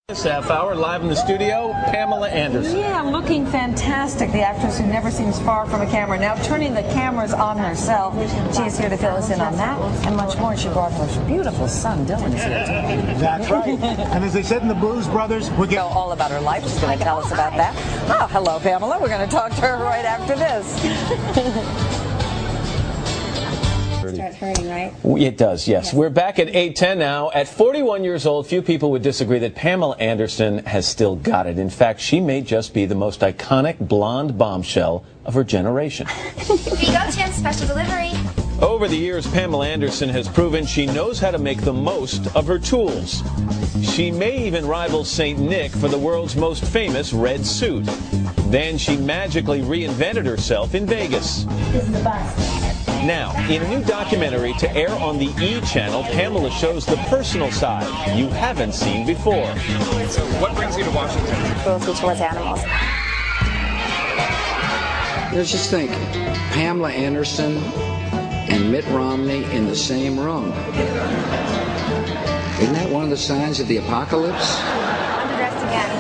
This half hour live in the studio, Pamela Anderson. Yeah, looking fantastic. The actress who never seems far from a camera, now turning the cameras on herself. She is here to fill us in on that and much more. She brought her beautiful son, Dylan, is here too. That's right. And as they said in the Blues Brothers, we're know all about her life. She's going to tell us about that. Oh, hello, Pamela. We're going to talk to her right after this. Starts hurting, right? It does, yes. We're back at 8:10 now. At 41 years old, few people would disagree that Pamela Anderson has still got it. In fact, she may just be the most iconic blonde bombshell of her generation. Here you go, Tim. Special delivery. Over the years, Pamela Anderson has proven she knows how to make the most of her tools. She may even rival St. Nick for the world's most famous red suit. Then she magically reinvented herself in Vegas. This is the bus. Now, in a new documentary to air on the E! channel, Pamela shows the personal side you haven't seen before. So what brings you to Washington? Cruelty towards animals. Let's just think, Pamela Anderson and Mitt Romney in the same room. Isn't that one of the signs of the apocalypse? Underdressed again.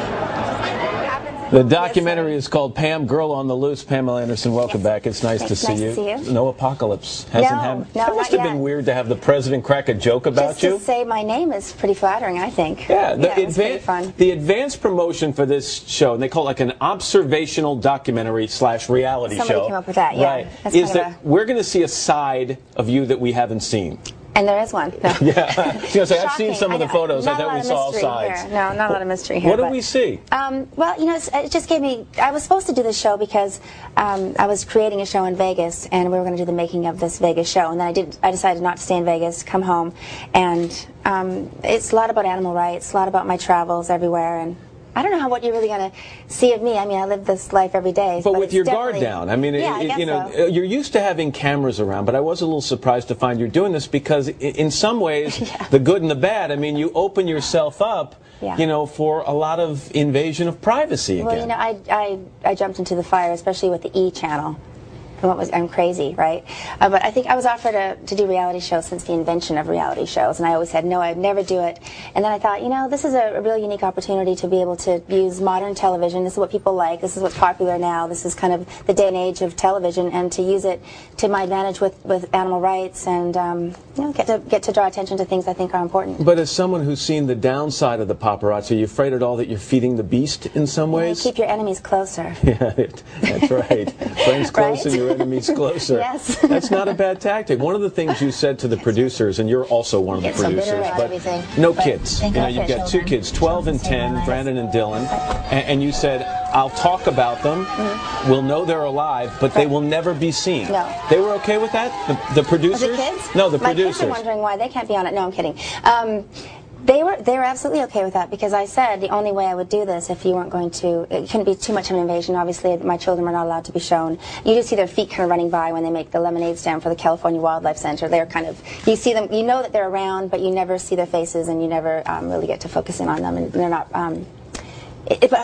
The documentary is called Pam, Girl on the Loose. Pamela Anderson, welcome back. It's nice to see you. Nice to see you. No apocalypse. Hasn't happened. No, It must have been weird to have the president crack a joke about you. Just to say my name is pretty flattering, I think. Yeah, it's pretty fun. The advanced promotion for this show, and they call it like an observational documentary / reality show. Somebody came up with that, yeah. Right. That's Is kind of that we're going to see a side of you that we haven't seen. And there is one. No. Yeah. I've seen some of the photos. I Not a thought lot we of saw all mystery sides. here. No, not a lot of mystery here. What do we see? Well, you know, it just gave me. I was supposed to do this show because I was creating a show in Vegas, and we were going to do the making of this Vegas show. And then I decided not to stay in Vegas, come home, and it's a lot about animal rights, a lot about my travels everywhere, and I don't know what you're really going to see of me. I mean, I live this life every day. But with your guard down, I mean, you're used to having cameras around, but I was a little surprised to find you're doing this because in some ways, the good and the bad, I mean, you open yourself up, for a lot of invasion of privacy again. Well, you know, I jumped into the fire, especially with the E! channel. I'm crazy, right? But I think I was offered to do reality shows since the invention of reality shows, and I always said no, I'd never do it. And then I thought, you know, this is a really unique opportunity to be able to use modern television. This is what people like. This is what's popular now. This is kind of the day and age of television, and to use it to my advantage with animal rights, and get to draw attention to things I think are important. But as someone who's seen the downside of the paparazzi, are you afraid at all that you're feeding the beast in some ways? Keep your enemies closer. Yeah, that's right. Friends close and your enemies closer. Yes. That's not a bad tactic. One of the things you said to the producers, and you're also one of the producers, but no kids. You know, you've got two kids, 12 and 10, Brandon and Dylan, and you said, I'll talk about them, we'll know they're alive, but they will never be seen. No. They were okay with that? The producers? The kids? No, the My producers. kids are wondering why they can't be on it. No, I'm kidding. They were absolutely okay with that because I said the only way I would do this if you weren't going to, it couldn't be too much of an invasion. Obviously, my children are not allowed to be shown. You just see their feet kind of running by when they make the lemonade stand for the California Wildlife Center. They're kind of, you see them, you know that they're around, but you never see their faces and you never really get to focus in on them, and they're not.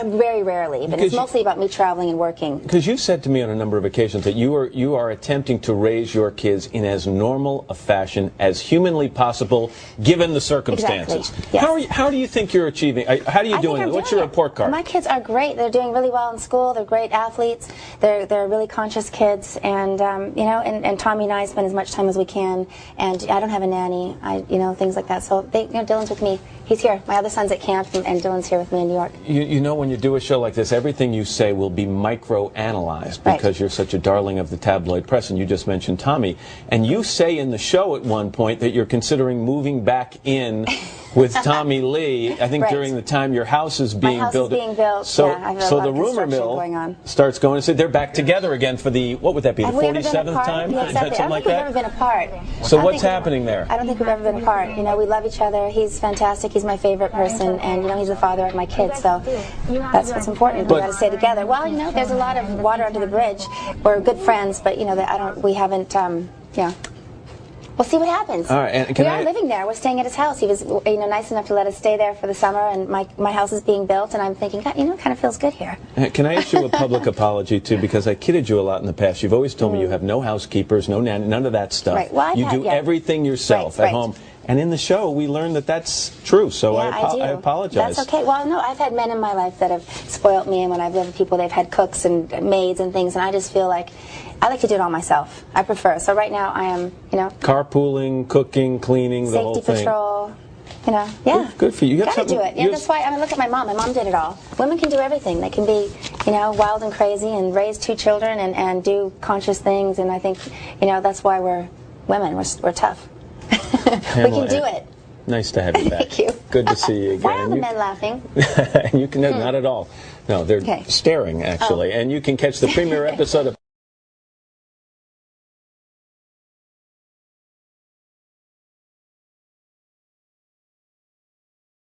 Very rarely, but it's mostly about me traveling and working. Because you said to me on a number of occasions that you are attempting to raise your kids in as normal a fashion as humanly possible, given the circumstances. Exactly. Yes. How do you think you're achieving? How are you doing it? What's your report card? My kids are great. They're doing really well in school. They're great athletes. They're really conscious kids, and and Tommy and I spend as much time as we can. And I don't have a nanny. Things like that. So Dylan's with me. He's here. My other son's at camp, and Dylan's here with me in New York. You know, when you do a show like this, everything you say will be micro-analyzed because you're such a darling of the tabloid press, and you just mentioned Tommy. And you say in the show at one point that you're considering moving back in with Tommy Lee, I think during the time your house is being built. My house is being built, so, I have a so lot the of rumor construction mill starts going, and so they're back together again for the, what would that be, the 47th time? Yeah, exactly. Something like that? I don't think we've ever been apart. So what's happening there? I don't think we've ever been apart. You know, we love each other. He's fantastic. He's my favorite person, and he's the father of my kids, so that's what's important. We got to stay together. Well, there's a lot of water under the bridge. We're good friends, but we haven't, We'll see what happens. All right, and we are living there. We're staying at his house. He was, nice enough to let us stay there for the summer, and my house is being built, and I'm thinking, God, it kind of feels good here. Can I issue a public apology, too, because I kidded you a lot in the past. You've always told me you have no housekeepers, no nanny, none of that stuff. Right. Well, you do everything yourself at home. And in the show, we learned that that's true, so I apologize. That's okay. Well, no, I've had men in my life that have spoiled me, and when I've lived with people, they've had cooks and maids and things, and I just feel like I like to do it all myself. I prefer. So right now, I am, carpooling, cooking, cleaning, the whole thing. Safety patrol. Yeah. Good for you. You gotta do it. Yeah, that's why. Look at my mom. My mom did it all. Women can do everything. They can be, wild and crazy and raise 2 children and do conscious things. And I think, that's why we're women. We're tough. Pamela, we can do it. Nice to have you back. Thank you. Good to see you again. Why are the men laughing? You can not at all. No, they're staring actually. And you can catch the premiere episode of